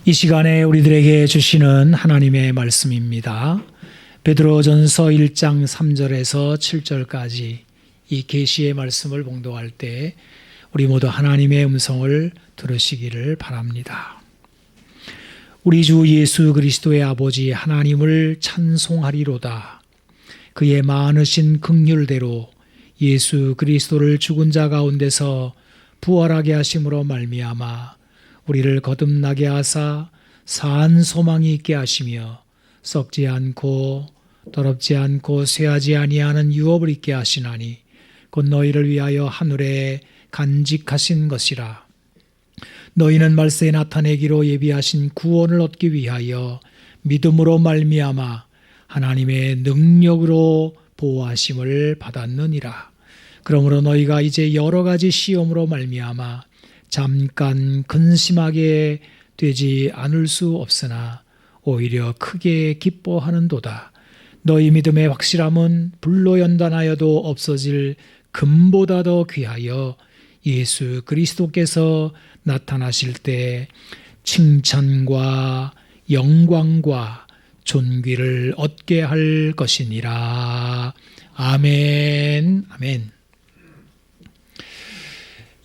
이 시간에 우리들에게 주시는 하나님의 말씀입니다. 베드로전서 1장 3절에서 7절까지 이 계시의 말씀을 봉독할 때 우리 모두 하나님의 음성을 들으시기를 바랍니다. 우리 주 예수 그리스도의 아버지 하나님을 찬송하리로다. 그의 많으신 긍휼대로 예수 그리스도를 죽은 자 가운데서 부활하게 하심으로 말미암아 우리를 거듭나게 하사 산 소망이 있게 하시며 썩지 않고 더럽지 않고 쇠하지 아니하는 유업을 있게 하시나니 곧 너희를 위하여 하늘에 간직하신 것이라. 너희는 말세에 나타내기로 예비하신 구원을 얻기 위하여 믿음으로 말미암아 하나님의 능력으로 보호하심을 받았느니라. 그러므로 너희가 이제 여러 가지 시험으로 말미암아 잠깐 근심하게 되지 않을 수 없으나 오히려 크게 기뻐하는도다. 너희 믿음의 확실함은 불로 연단하여도 없어질 금보다 더 귀하여 예수 그리스도께서 나타나실 때 칭찬과 영광과 존귀를 얻게 할 것이니라. 아멘. 아멘.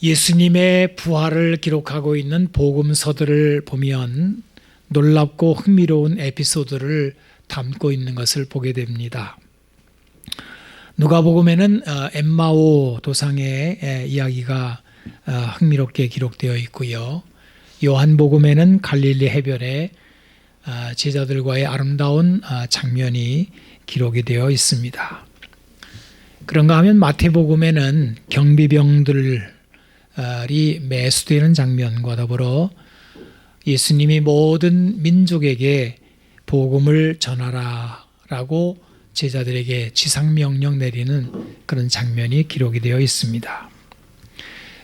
예수님의 부활을 기록하고 있는 복음서들을 보면 놀랍고 흥미로운 에피소드를 담고 있는 것을 보게 됩니다. 누가복음에는 엠마오 도상의 이야기가 흥미롭게 기록되어 있고요. 요한복음에는 갈릴리 해변에 제자들과의 아름다운 장면이 기록이 되어 있습니다. 그런가 하면 마태복음에는 경비병들이 매수되는 장면과 더불어 예수님이 모든 민족에게 복음을 전하라라고 제자들에게 지상명령 내리는 그런 장면이 기록이 되어 있습니다.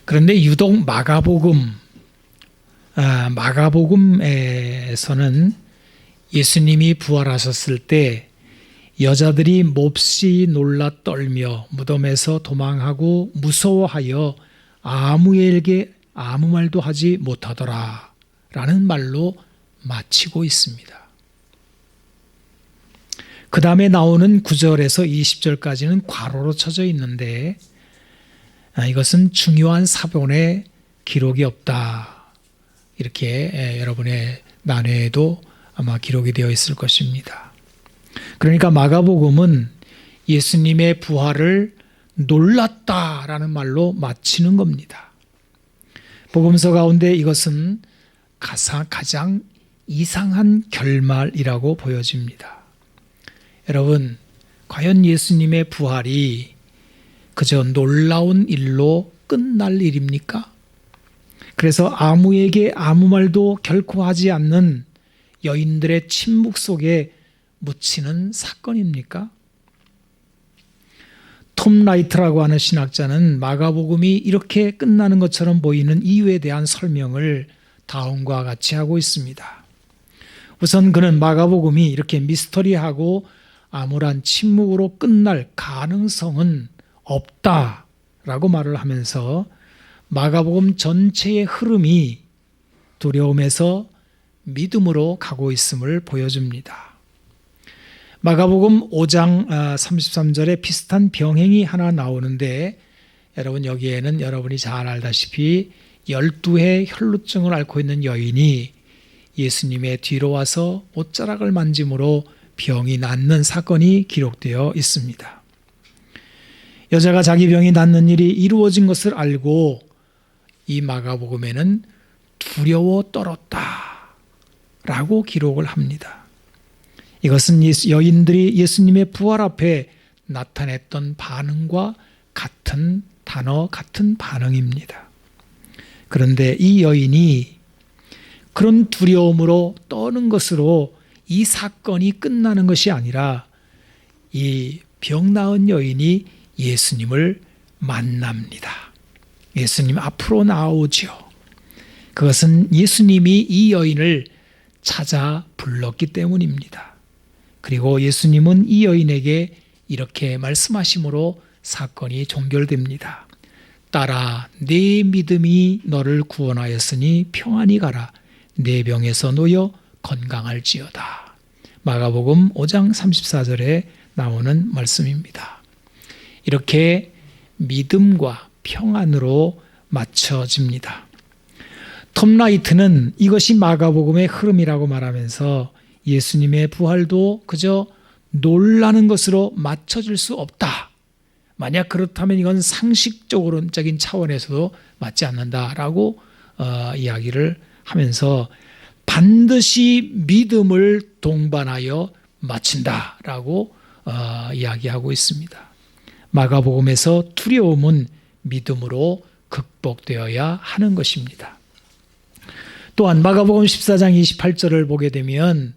그런데 유독 마가복음에서는 예수님이 부활하셨을 때 여자들이 몹시 놀라 떨며 무덤에서 도망하고 무서워하여 아무에게 아무 말도 하지 못하더라 라는 말로 마치고 있습니다. 그 다음에 나오는 9절에서 20절까지는 괄호로 쳐져 있는데 이것은 중요한 사본의 기록이 없다. 이렇게 여러분의 난회에도 아마 기록이 되어 있을 것입니다. 그러니까 마가복음은 예수님의 부활을 놀랐다라는 말로 마치는 겁니다. 복음서 가운데 이것은 가장 이상한 결말이라고 보여집니다. 여러분, 과연 예수님의 부활이 그저 놀라운 일로 끝날 일입니까? 그래서 아무에게 아무 말도 결코 하지 않는 여인들의 침묵 속에 묻히는 사건입니까? 톰 라이트라고 하는 신학자는 마가복음이 이렇게 끝나는 것처럼 보이는 이유에 대한 설명을 다음과 같이 하고 있습니다. 우선 그는 마가복음이 이렇게 미스터리하고 암울한 침묵으로 끝날 가능성은 없다라고 말을 하면서 마가복음 전체의 흐름이 두려움에서 믿음으로 가고 있음을 보여줍니다. 마가복음 5장 33절에 비슷한 병행이 하나 나오는데 여러분 여기에는 여러분이 잘 알다시피 12해 혈루증을 앓고 있는 여인이 예수님의 뒤로 와서 옷자락을 만짐으로 병이 낫는 사건이 기록되어 있습니다. 여자가 자기 병이 낫는 일이 이루어진 것을 알고 이 마가복음에는 두려워 떨었다 라고 기록을 합니다. 이것은 여인들이 예수님의 부활 앞에 나타냈던 반응과 같은 단어, 같은 반응입니다. 그런데 이 여인이 그런 두려움으로 떠는 것으로 이 사건이 끝나는 것이 아니라 이 병 나은 여인이 예수님을 만납니다. 예수님 앞으로 나오죠. 그것은 예수님이 이 여인을 찾아 불렀기 때문입니다. 그리고 예수님은 이 여인에게 이렇게 말씀하심으로 사건이 종결됩니다. 딸아, 네 믿음이 너를 구원하였으니 평안히 가라. 내 병에서 놓여 건강할지어다. 마가복음 5장 34절에 나오는 말씀입니다. 이렇게 믿음과 평안으로 맞춰집니다. 톰 라이트는 이것이 마가복음의 흐름이라고 말하면서 예수님의 부활도 그저 놀라는 것으로 맞춰질 수 없다. 만약 그렇다면 이건 상식적인 차원에서도 맞지 않는다라고 이야기를 하면서 반드시 믿음을 동반하여 마친다라고 이야기하고 있습니다. 마가복음에서 두려움은 믿음으로 극복되어야 하는 것입니다. 또한 마가복음 14장 28절을 보게 되면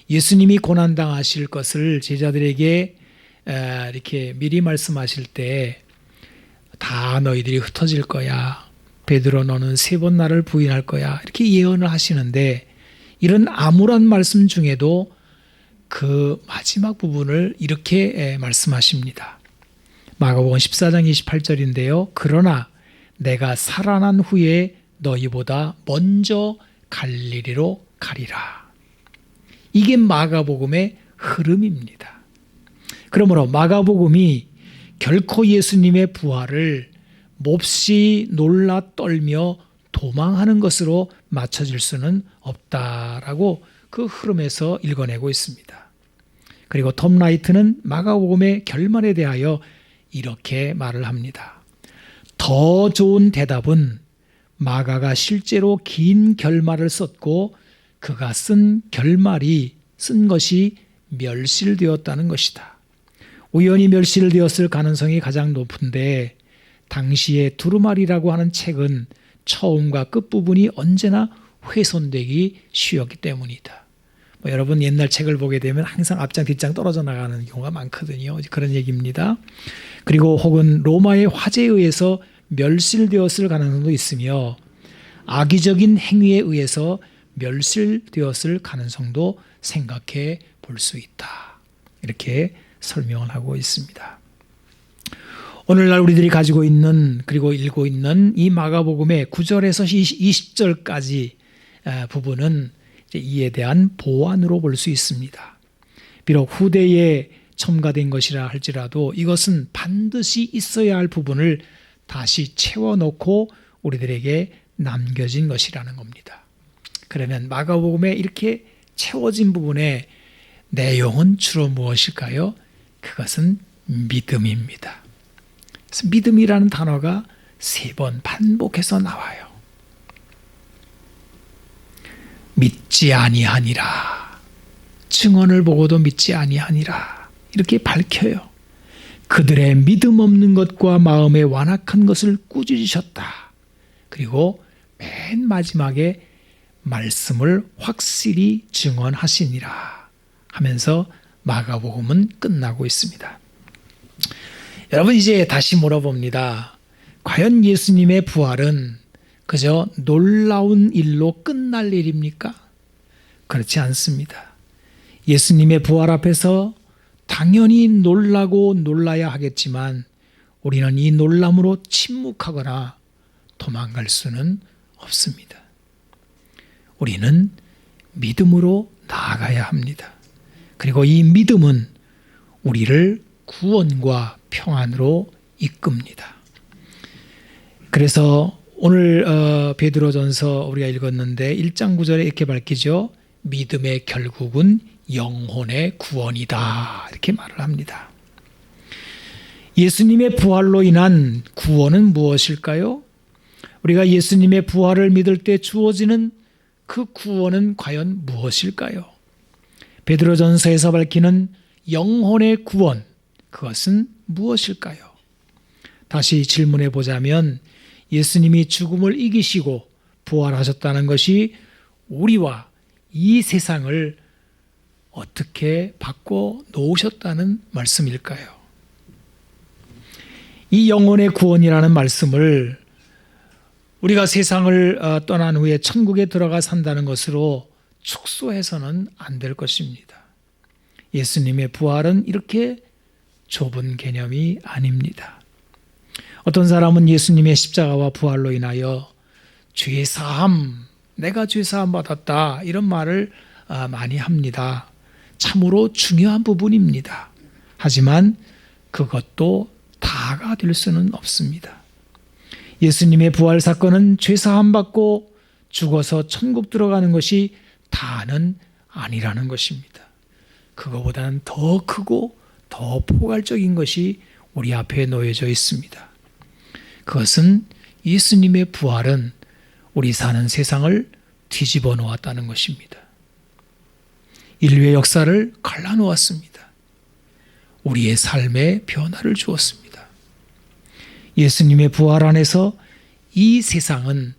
예수님이 고난당하실 것을 제자들에게 이렇게 미리 말씀하실 때 다 너희들이 흩어질 거야. 베드로 너는 3번 나를 부인할 거야. 이렇게 예언을 하시는데 이런 암울한 말씀 중에도 그 마지막 부분을 이렇게 말씀하십니다. 마가복음 14장 28절인데요. 그러나 내가 살아난 후에 너희보다 먼저 갈릴리로 가리라. 이게 마가복음의 흐름입니다. 그러므로 마가복음이 결코 예수님의 부활을 몹시 놀라 떨며 도망하는 것으로 맞춰질 수는 없다라고 그 흐름에서 읽어내고 있습니다. 그리고 톰 라이트는 마가복음의 결말에 대하여 이렇게 말을 합니다. 더 좋은 대답은 마가가 실제로 긴 결말을 썼고 그가 쓴 것이 멸실되었다는 것이다. 우연히 멸실되었을 가능성이 가장 높은데 당시에 두루마리라고 하는 책은 처음과 끝부분이 언제나 훼손되기 쉬웠기 때문이다. 여러분 옛날 책을 보게 되면 항상 앞장 뒷장 떨어져 나가는 경우가 많거든요. 그런 얘기입니다. 그리고 혹은 로마의 화재에 의해서 멸실되었을 가능성도 있으며 악의적인 행위에 의해서 멸실되었을 가능성도 생각해 볼 수 있다. 이렇게 설명을 하고 있습니다. 오늘날 우리들이 가지고 있는 그리고 읽고 있는 이 마가복음의 9절에서 20절까지 부분은 이에 대한 보완으로 볼 수 있습니다. 비록 후대에 첨가된 것이라 할지라도 이것은 반드시 있어야 할 부분을 다시 채워놓고 우리들에게 남겨진 것이라는 겁니다. 그러면 마가복음에 이렇게 채워진 부분의 내용은 주로 무엇일까요? 그것은 믿음입니다. 그래서 믿음이라는 단어가 3번 반복해서 나와요. 믿지 아니하니라. 증언을 보고도 믿지 아니하니라. 이렇게 밝혀요. 그들의 믿음 없는 것과 마음의 완악한 것을 꾸짖으셨다. 그리고 맨 마지막에 말씀을 확실히 증언하시니라 하면서 마가복음은 끝나고 있습니다. 여러분 이제 다시 물어봅니다. 과연 예수님의 부활은 그저 놀라운 일로 끝날 일입니까? 그렇지 않습니다. 예수님의 부활 앞에서 당연히 놀라고 놀라야 하겠지만 우리는 이 놀람으로 침묵하거나 도망갈 수는 없습니다. 우리는 믿음으로 나아가야 합니다. 그리고 이 믿음은 우리를 구원과 평안으로 이끕니다. 그래서 오늘 베드로전서 우리가 읽었는데 1장 9절에 이렇게 밝히죠. 믿음의 결국은 영혼의 구원이다. 이렇게 말을 합니다. 예수님의 부활로 인한 구원은 무엇일까요? 우리가 예수님의 부활을 믿을 때 주어지는 그 구원은 과연 무엇일까요? 베드로전서에서 밝히는 영혼의 구원, 그것은 무엇일까요? 다시 질문해 보자면 예수님이 죽음을 이기시고 부활하셨다는 것이 우리와 이 세상을 어떻게 바꿔 놓으셨다는 말씀일까요? 이 영혼의 구원이라는 말씀을 우리가 세상을 떠난 후에 천국에 들어가 산다는 것으로 축소해서는 안 될 것입니다. 예수님의 부활은 이렇게 좁은 개념이 아닙니다. 어떤 사람은 예수님의 십자가와 부활로 인하여 죄 사함 내가 죄사함 받았다 이런 말을 많이 합니다. 참으로 중요한 부분입니다. 하지만 그것도 다가 될 수는 없습니다. 예수님의 부활 사건은 죄사함 받고 죽어서 천국 들어가는 것이 다는 아니라는 것입니다. 그거보다는 더 크고 더 포괄적인 것이 우리 앞에 놓여져 있습니다. 그것은 예수님의 부활은 우리 사는 세상을 뒤집어 놓았다는 것입니다. 인류의 역사를 갈라놓았습니다. 우리의 삶에 변화를 주었습니다. 예수님의 부활 안에서 이 세상은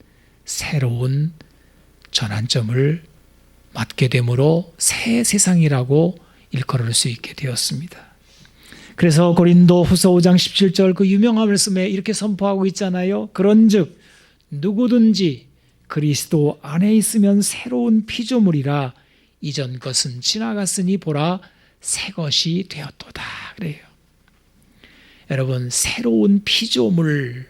새로운 전환점을 맞게 되므로 새 세상이라고 일컬을 수 있게 되었습니다. 그래서 고린도 후서 5장 17절 그 유명한 말씀에 이렇게 선포하고 있잖아요. 그런즉 누구든지 그리스도 안에 있으면 새로운 피조물이라 이전 것은 지나갔으니 보라 새 것이 되었도다. 그래요. 여러분, 새로운 피조물,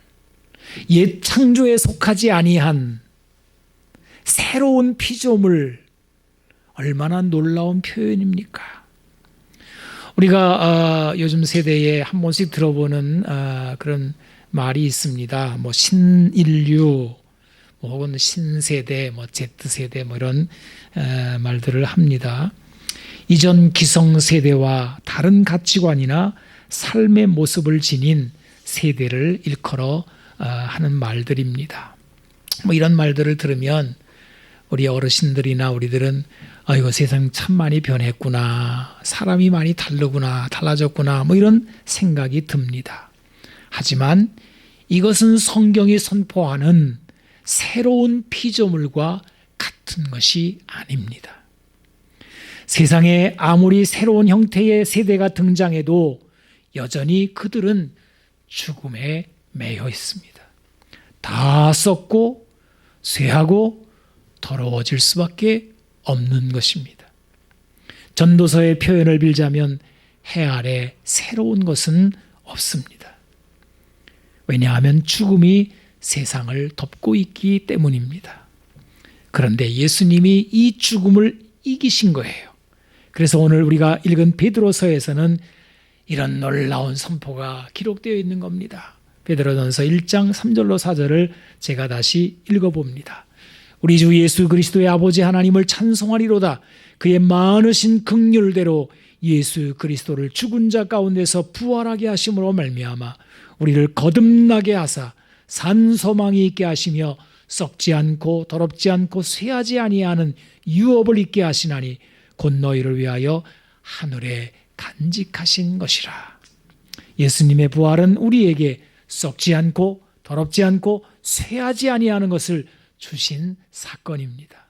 옛 창조에 속하지 아니한 새로운 피조물, 얼마나 놀라운 표현입니까? 우리가 요즘 세대에 한 번씩 들어보는 그런 말이 있습니다. 뭐 신인류, 뭐 혹은 신세대, 뭐 Z세대 뭐 이런 말들을 합니다. 이전 기성세대와 다른 가치관이나 삶의 모습을 지닌 세대를 일컬어 하는 말들입니다. 뭐 이런 말들을 들으면 우리 어르신들이나 우리들은 이거 세상 참 많이 변했구나, 사람이 많이 다르구나, 달라졌구나, 뭐 이런 생각이 듭니다. 하지만 이것은 성경이 선포하는 새로운 피조물과 같은 것이 아닙니다. 세상에 아무리 새로운 형태의 세대가 등장해도 여전히 그들은 죽음에 매여 있습니다. 다 썩고 쇠하고 더러워질 수밖에 없는 것입니다. 전도서의 표현을 빌자면 해 아래 새로운 것은 없습니다. 왜냐하면 죽음이 세상을 덮고 있기 때문입니다. 그런데 예수님이 이 죽음을 이기신 거예요. 그래서 오늘 우리가 읽은 베드로서에서는 이런 놀라운 선포가 기록되어 있는 겁니다. 베드로전서 1장 3절로 4절을 제가 다시 읽어봅니다. 우리 주 예수 그리스도의 아버지 하나님을 찬송하리로다. 그의 많으신 긍휼대로 예수 그리스도를 죽은 자 가운데서 부활하게 하심으로 말미암아 우리를 거듭나게 하사 산 소망이 있게 하시며 썩지 않고 더럽지 않고 쇠하지 아니하는 유업을 있게 하시나니 곧 너희를 위하여 하늘에 간직하신 것이라. 예수님의 부활은 우리에게 썩지 않고 더럽지 않고 쇠하지 아니하는 것을 주신 사건입니다.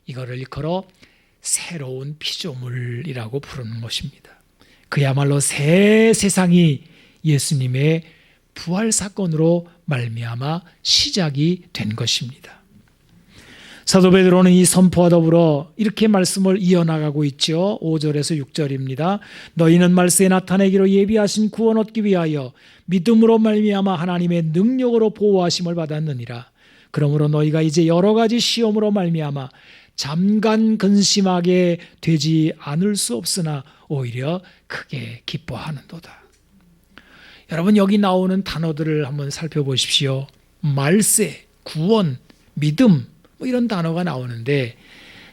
이거를 일컬어 새로운 피조물이라고 부르는 것입니다. 그야말로 새 세상이 예수님의 부활 사건으로 말미암아 시작이 된 것입니다. 사도 베드로는 이 선포와 더불어 이렇게 말씀을 이어나가고 있죠. 5절에서 6절입니다. 너희는 말세에 나타내기로 예비하신 구원 얻기 위하여 믿음으로 말미암아 하나님의 능력으로 보호하심을 받았느니라. 그러므로 너희가 이제 여러 가지 시험으로 말미암아 잠깐 근심하게 되지 않을 수 없으나 오히려 크게 기뻐하는도다. 여러분, 여기 나오는 단어들을 한번 살펴보십시오. 말세, 구원, 믿음, 뭐 이런 단어가 나오는데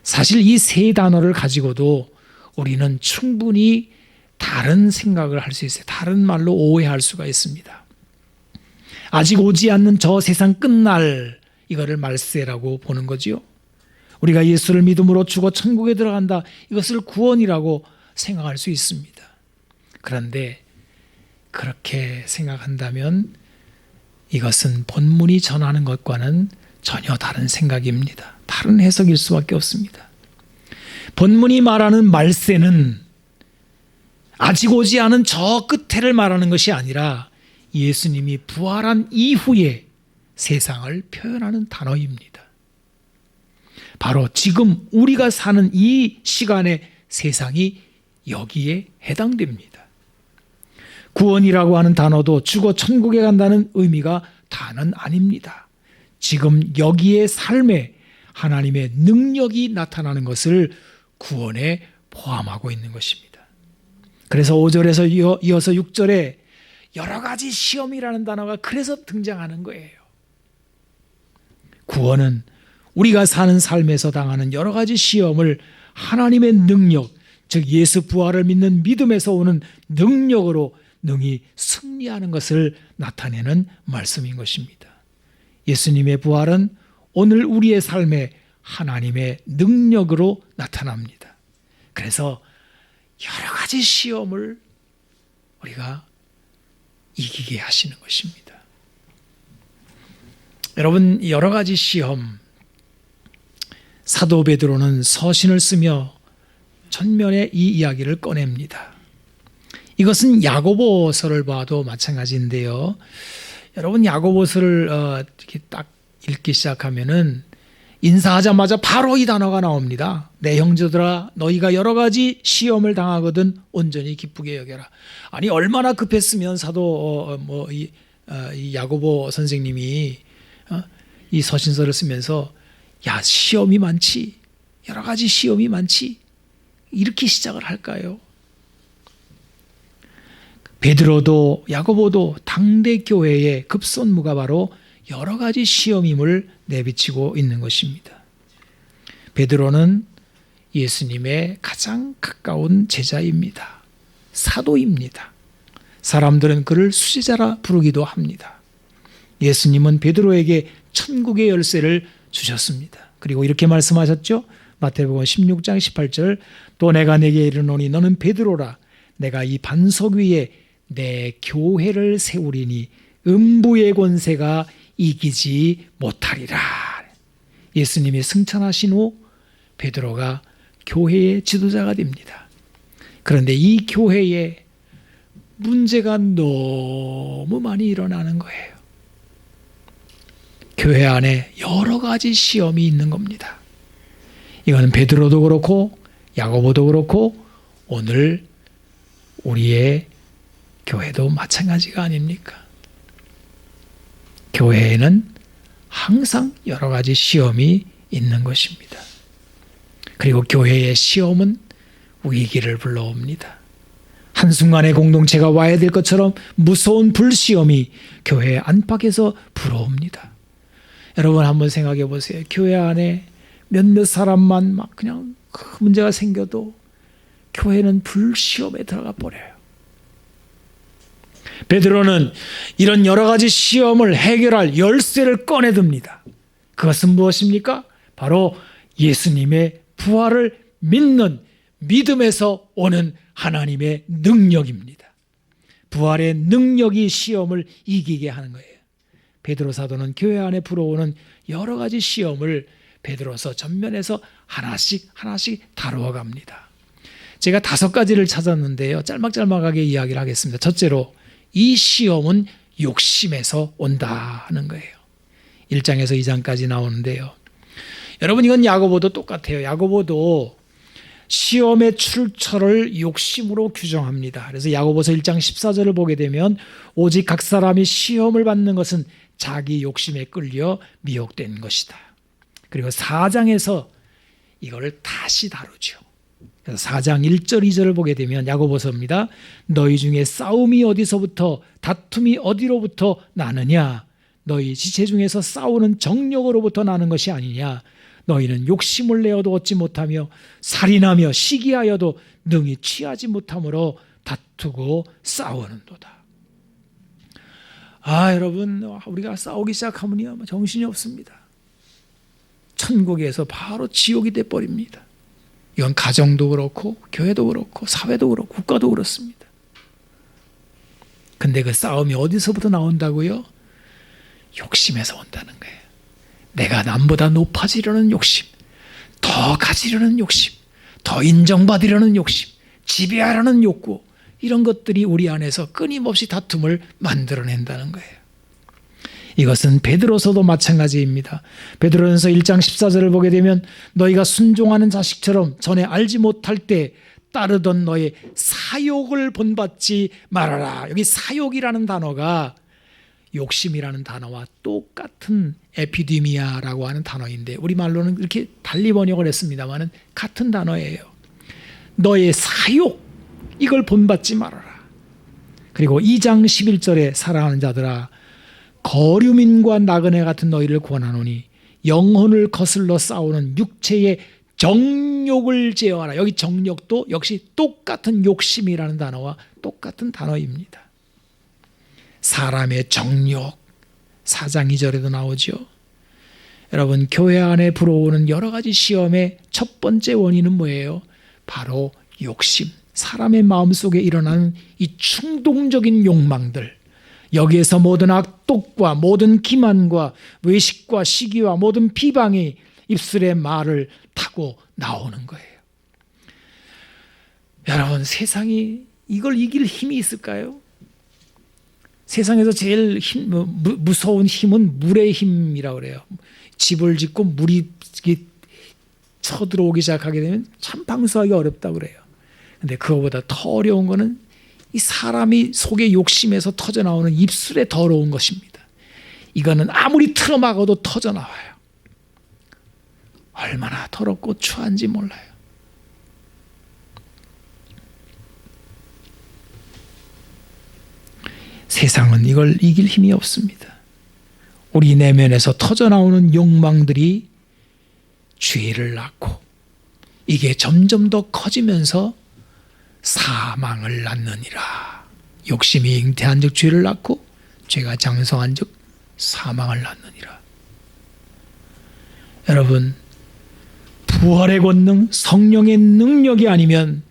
사실 이 세 단어를 가지고도 우리는 충분히 다른 생각을 할 수 있어요. 다른 말로 오해할 수가 있습니다. 아직 오지 않는 저 세상 끝날, 이거를 말세라고 보는 거지요. 우리가 예수를 믿음으로 죽어 천국에 들어간다, 이것을 구원이라고 생각할 수 있습니다. 그런데 그렇게 생각한다면 이것은 본문이 전하는 것과는 전혀 다른 생각입니다. 다른 해석일 수밖에 없습니다. 본문이 말하는 말세는 아직 오지 않은 저 끝에를 말하는 것이 아니라 예수님이 부활한 이후에 세상을 표현하는 단어입니다. 바로 지금 우리가 사는 이 시간의 세상이 여기에 해당됩니다. 구원이라고 하는 단어도 죽어 천국에 간다는 의미가 다는 아닙니다. 지금 여기의 삶에 하나님의 능력이 나타나는 것을 구원에 포함하고 있는 것입니다. 그래서 5절에서 이어서 6절에 여러 가지 시험이라는 단어가 그래서 등장하는 거예요. 구원은 우리가 사는 삶에서 당하는 여러 가지 시험을 하나님의 능력, 즉 예수 부활을 믿는 믿음에서 오는 능력으로 능히 승리하는 것을 나타내는 말씀인 것입니다. 예수님의 부활은 오늘 우리의 삶에 하나님의 능력으로 나타납니다. 그래서 여러 가지 시험을 우리가 이기게 하시는 것입니다. 여러분, 여러 가지 시험, 사도 베드로는 서신을 쓰며 전면에 이 이야기를 꺼냅니다. 이것은 야고보서를 봐도 마찬가지인데요. 여러분, 야고보서를 이렇게 딱 읽기 시작하면은 인사하자마자 바로 이 단어가 나옵니다. 내 형제들아, 너희가 여러 가지 시험을 당하거든 온전히 기쁘게 여겨라. 아니, 얼마나 급했으면 사도 이 야고보 선생님이 이 서신서를 쓰면서 야, 시험이 많지, 여러 가지 시험이 많지, 이렇게 시작을 할까요? 베드로도 야고보도 당대 교회의 급선무가 바로 여러 가지 시험임을 내비치고 있는 것입니다. 베드로는 예수님의 가장 가까운 제자입니다. 사도입니다. 사람들은 그를 수제자라 부르기도 합니다. 예수님은 베드로에게 천국의 열쇠를 주셨습니다. 그리고 이렇게 말씀하셨죠. 마태복음 16장 18절, 또 내가 내게 이르노니 너는 베드로라. 내가 이 반석 위에 내 교회를 세우리니 음부의 권세가 이기지 못하리라. 예수님이 승천하신 후 베드로가 교회의 지도자가 됩니다. 그런데 이 교회에 문제가 너무 많이 일어나는 거예요. 교회 안에 여러 가지 시험이 있는 겁니다. 이거는 베드로도 그렇고 야고보도 그렇고 오늘 우리의 교회도 마찬가지가 아닙니까? 교회에는 항상 여러 가지 시험이 있는 것입니다. 그리고 교회의 시험은 위기를 불러옵니다. 한순간에 공동체가 와야 될 것처럼 무서운 불시험이 교회 안팎에서 불어옵니다. 여러분 한번 생각해 보세요. 교회 안에 몇몇 사람만 막 그냥 큰 문제가 생겨도 교회는 불시험에 들어가 버려요. 베드로는 이런 여러 가지 시험을 해결할 열쇠를 꺼내듭니다. 그것은 무엇입니까? 바로 예수님의 부활을 믿는 믿음에서 오는 하나님의 능력입니다. 부활의 능력이 시험을 이기게 하는 거예요. 베드로 사도는 교회 안에 불어오는 여러 가지 시험을 베드로서 전면에서 하나씩 다루어 갑니다. 제가 5가지를 찾았는데요. 짤막짤막하게 이야기를 하겠습니다. 첫째로 이 시험은 욕심에서 온다는 거예요. 1장에서 2장까지 나오는데요. 여러분 이건 야고보도 똑같아요. 야고보도 시험의 출처를 욕심으로 규정합니다. 그래서 야고보서 1장 14절을 보게 되면 오직 각 사람이 시험을 받는 것은 자기 욕심에 끌려 미혹된 것이다. 그리고 4장에서 이거를 다시 다루죠. 그래서 4장 1절 2절을 보게 되면 야고보서입니다. 너희 중에 싸움이 어디서부터 다툼이 어디로부터 나느냐? 너희 지체 중에서 싸우는 정욕으로부터 나는 것이 아니냐? 너희는 욕심을 내어도 얻지 못하며 살인하며 시기하여도 능히 취하지 못함으로 다투고 싸우는도다. 여러분 우리가 싸우기 시작하면 정신이 없습니다. 천국에서 바로 지옥이 돼버립니다. 이건 가정도 그렇고 교회도 그렇고 사회도 그렇고 국가도 그렇습니다. 근데 그 싸움이 어디서부터 나온다고요? 욕심에서 온다는 거예요. 내가 남보다 높아지려는 욕심, 더 가지려는 욕심, 더 인정받으려는 욕심, 지배하려는 욕구, 이런 것들이 우리 안에서 끊임없이 다툼을 만들어낸다는 거예요. 이것은 베드로서도 마찬가지입니다. 베드로전서 1장 14절을 보게 되면 너희가 순종하는 자식처럼 전에 알지 못할 때 따르던 너의 사욕을 본받지 말아라. 여기 사욕이라는 단어가 욕심이라는 단어와 똑같은 에피디미아라고 하는 단어인데 우리말로는 이렇게 달리 번역을 했습니다만 같은 단어예요. 너의 사욕 이걸 본받지 말아라. 그리고 2장 11절에 사랑하는 자들아 거류민과 나그네 같은 너희를 권하노니 영혼을 거슬러 싸우는 육체의 정욕을 제어하라. 여기 정욕도 역시 똑같은 욕심이라는 단어와 똑같은 단어입니다. 사람의 정욕 4장 2절에도 나오죠. 여러분 교회 안에 불어오는 여러 가지 시험의 첫 번째 원인은 뭐예요? 바로 욕심. 사람의 마음속에 일어나는 이 충동적인 욕망들, 여기에서 모든 악독과 모든 기만과 외식과 시기와 모든 비방이 입술의 말을 타고 나오는 거예요. 여러분 세상이 이걸 이길 힘이 있을까요? 세상에서 제일 무서운 힘은 물의 힘이라고 그래요. 집을 짓고 물이 쳐들어오기 시작하게 되면 참 방수하기 어렵다고 그래요. 근데 그거보다 더 어려운 거는 이 사람이 속의 욕심에서 터져나오는 입술의 더러운 것입니다. 이거는 아무리 틀어막아도 터져나와요. 얼마나 더럽고 추한지 몰라요. 세상은 이걸 이길 힘이 없습니다. 우리 내면에서 터져나오는 욕망들이 죄를 낳고 이게 점점 더 커지면서 사망을 낳느니라. 욕심이 잉태한 즉 죄를 낳고 죄가 장성한 즉 사망을 낳느니라. 여러분 부활의 권능, 성령의 능력이 아니면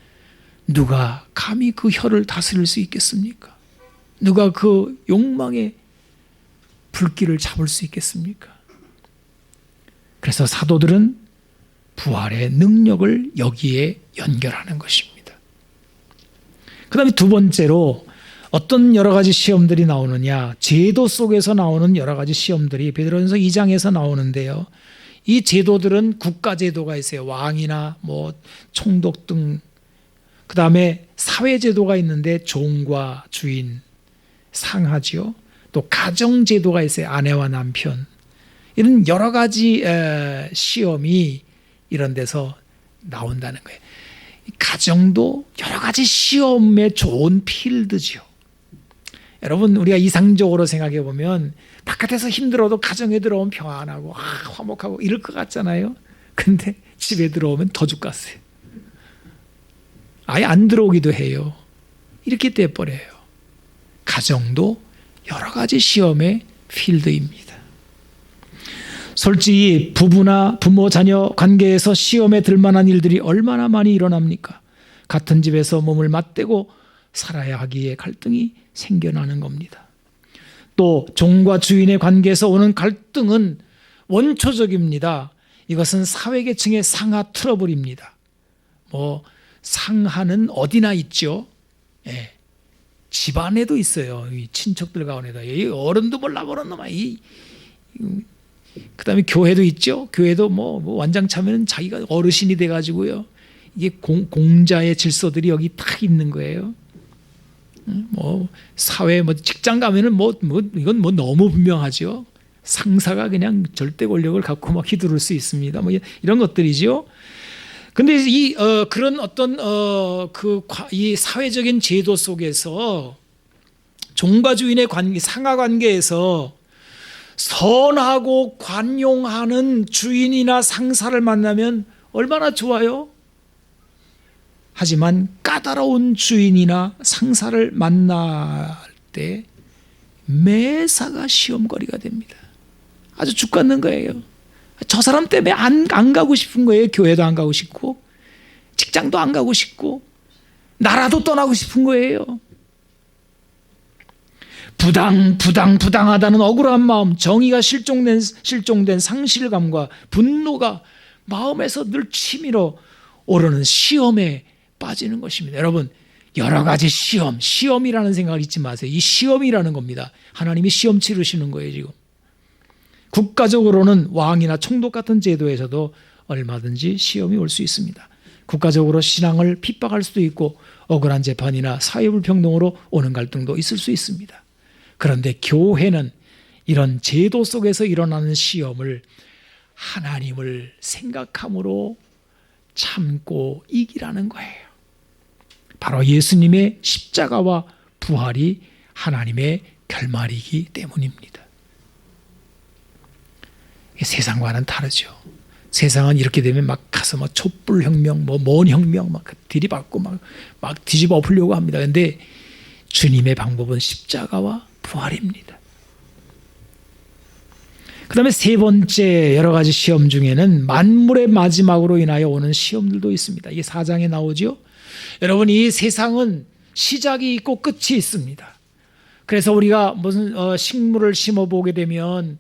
누가 감히 그 혀를 다스릴 수 있겠습니까? 누가 그 욕망의 불길을 잡을 수 있겠습니까? 그래서 사도들은 부활의 능력을 여기에 연결하는 것입니다. 그 다음에 두 번째로 어떤 여러 가지 시험들이 나오느냐, 제도 속에서 나오는 여러 가지 시험들이 베드로전서 2장에서 나오는데요. 이 제도들은 국가 제도가 있어요. 왕이나 뭐 총독 등. 그 다음에 사회 제도가 있는데 종과 주인, 상하지요. 또 가정 제도가 있어요. 아내와 남편. 이런 여러 가지 시험이 이런 데서 나온다는 거예요. 가정도 여러 가지 시험에 좋은 필드죠. 여러분 우리가 이상적으로 생각해 보면 바깥에서 힘들어도 가정에 들어오면 평안하고 화목하고 이럴 것 같잖아요. 근데 집에 들어오면 더 죽겠어요. 아예 안 들어오기도 해요. 이렇게 돼버려요. 가정도 여러 가지 시험의 필드입니다. 솔직히 부부나 부모 자녀 관계에서 시험에 들 만한 일들이 얼마나 많이 일어납니까? 같은 집에서 몸을 맞대고 살아야 하기에 갈등이 생겨나는 겁니다. 또 종과 주인의 관계에서 오는 갈등은 원초적입니다. 이것은 사회계층의 상하 트러블입니다. 뭐 상하는 어디나 있죠. 예. 집안에도 있어요. 이 친척들 가운데다. 이 어른도 몰라 보는 놈아. 그다음에 교회도 있죠. 교회도 뭐 완장차면 자기가 어르신이 돼가지고요. 이게 공자의 질서들이 여기 딱 있는 거예요. 뭐 사회 뭐 직장 가면은 뭐 이건 뭐 너무 분명하죠. 상사가 그냥 절대 권력을 갖고 막 휘두를 수 있습니다. 뭐 이런 것들이죠. 근데 이 그런 어떤 이 사회적인 제도 속에서 종과 주인의 관계, 상하 관계에서 선하고 관용하는 주인이나 상사를 만나면 얼마나 좋아요? 하지만 까다로운 주인이나 상사를 만날 때 매사가 시험거리가 됩니다. 아주 죽겠는 거예요. 저 사람 때문에 안 가고 싶은 거예요. 교회도 안 가고 싶고 직장도 안 가고 싶고 나라도 떠나고 싶은 거예요. 부당하다는 억울한 마음, 정의가 실종된 상실감과 분노가 마음에서 늘 치밀어 오르는 시험에 빠지는 것입니다. 여러분 여러 가지 시험이라는 생각을 잊지 마세요. 이 시험이라는 겁니다. 하나님이 시험 치르시는 거예요. 지금 국가적으로는 왕이나 총독 같은 제도에서도 얼마든지 시험이 올 수 있습니다. 국가적으로 신앙을 핍박할 수도 있고 억울한 재판이나 사회불평등으로 오는 갈등도 있을 수 있습니다. 그런데 교회는 이런 제도 속에서 일어나는 시험을 하나님을 생각함으로 참고 이기라는 거예요. 바로 예수님의 십자가와 부활이 하나님의 결말이기 때문입니다. 세상과는 다르죠. 세상은 이렇게 되면 막 가서 막 촛불혁명, 뭔 혁명 막 들이받고 막 뒤집어 엎으려고 합니다. 그런데 주님의 방법은 십자가와 부활입니다. 그 다음에 세 번째 여러 가지 시험 중에는 만물의 마지막으로 인하여 오는 시험들도 있습니다. 이게 4장에 나오죠. 여러분, 이 세상은 시작이 있고 끝이 있습니다. 그래서 우리가 무슨 식물을 심어보게 되면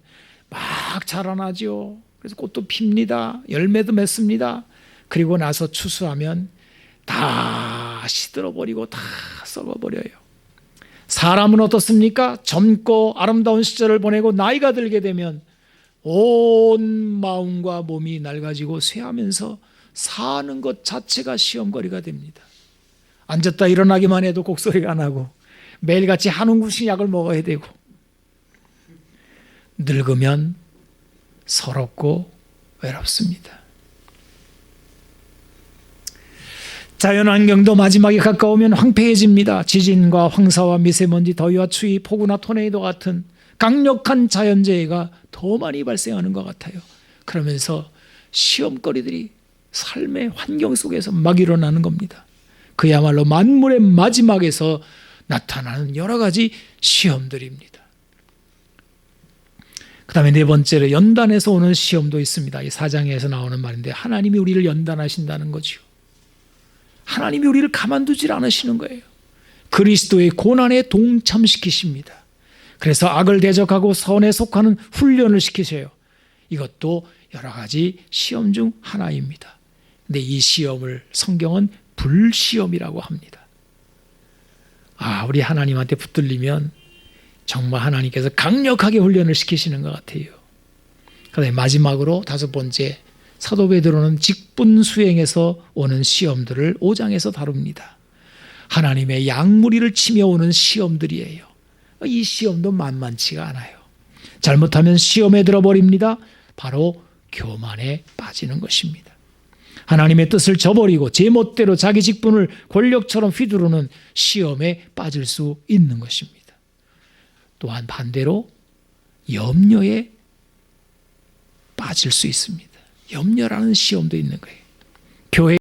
막 자라나죠. 그래서 꽃도 핍니다. 열매도 맺습니다. 그리고 나서 추수하면 다 시들어버리고 다 썩어버려요. 사람은 어떻습니까? 젊고 아름다운 시절을 보내고 나이가 들게 되면 온 마음과 몸이 낡아지고 쇠하면서 사는 것 자체가 시험거리가 됩니다. 앉았다 일어나기만 해도 곡소리가 나고 매일같이 한 움큼씩 약을 먹어야 되고 늙으면 서럽고 외롭습니다. 자연환경도 마지막에 가까우면 황폐해집니다. 지진과 황사와 미세먼지, 더위와 추위, 폭우나 토네이도 같은 강력한 자연재해가 더 많이 발생하는 것 같아요. 그러면서 시험거리들이 삶의 환경 속에서 막 일어나는 겁니다. 그야말로 만물의 마지막에서 나타나는 여러 가지 시험들입니다. 그 다음에 네 번째로 연단에서 오는 시험도 있습니다. 이 4장에서 나오는 말인데 하나님이 우리를 연단하신다는 거죠. 하나님이 우리를 가만두질 않으시는 거예요. 그리스도의 고난에 동참시키십니다. 그래서 악을 대적하고 선에 속하는 훈련을 시키셔요. 이것도 여러 가지 시험 중 하나입니다. 근데 이 시험을 성경은 불시험이라고 합니다. 우리 하나님한테 붙들리면 정말 하나님께서 강력하게 훈련을 시키시는 것 같아요. 그다음에 마지막으로 다섯 번째, 사도 베드로는 직분 수행에서 오는 시험들을 5장에서 다룹니다. 하나님의 양무리를 치며 오는 시험들이에요. 이 시험도 만만치가 않아요. 잘못하면 시험에 들어버립니다. 바로 교만에 빠지는 것입니다. 하나님의 뜻을 저버리고 제멋대로 자기 직분을 권력처럼 휘두르는 시험에 빠질 수 있는 것입니다. 또한 반대로 염려에 빠질 수 있습니다. 염려라는 시험도 있는 거예요. 교회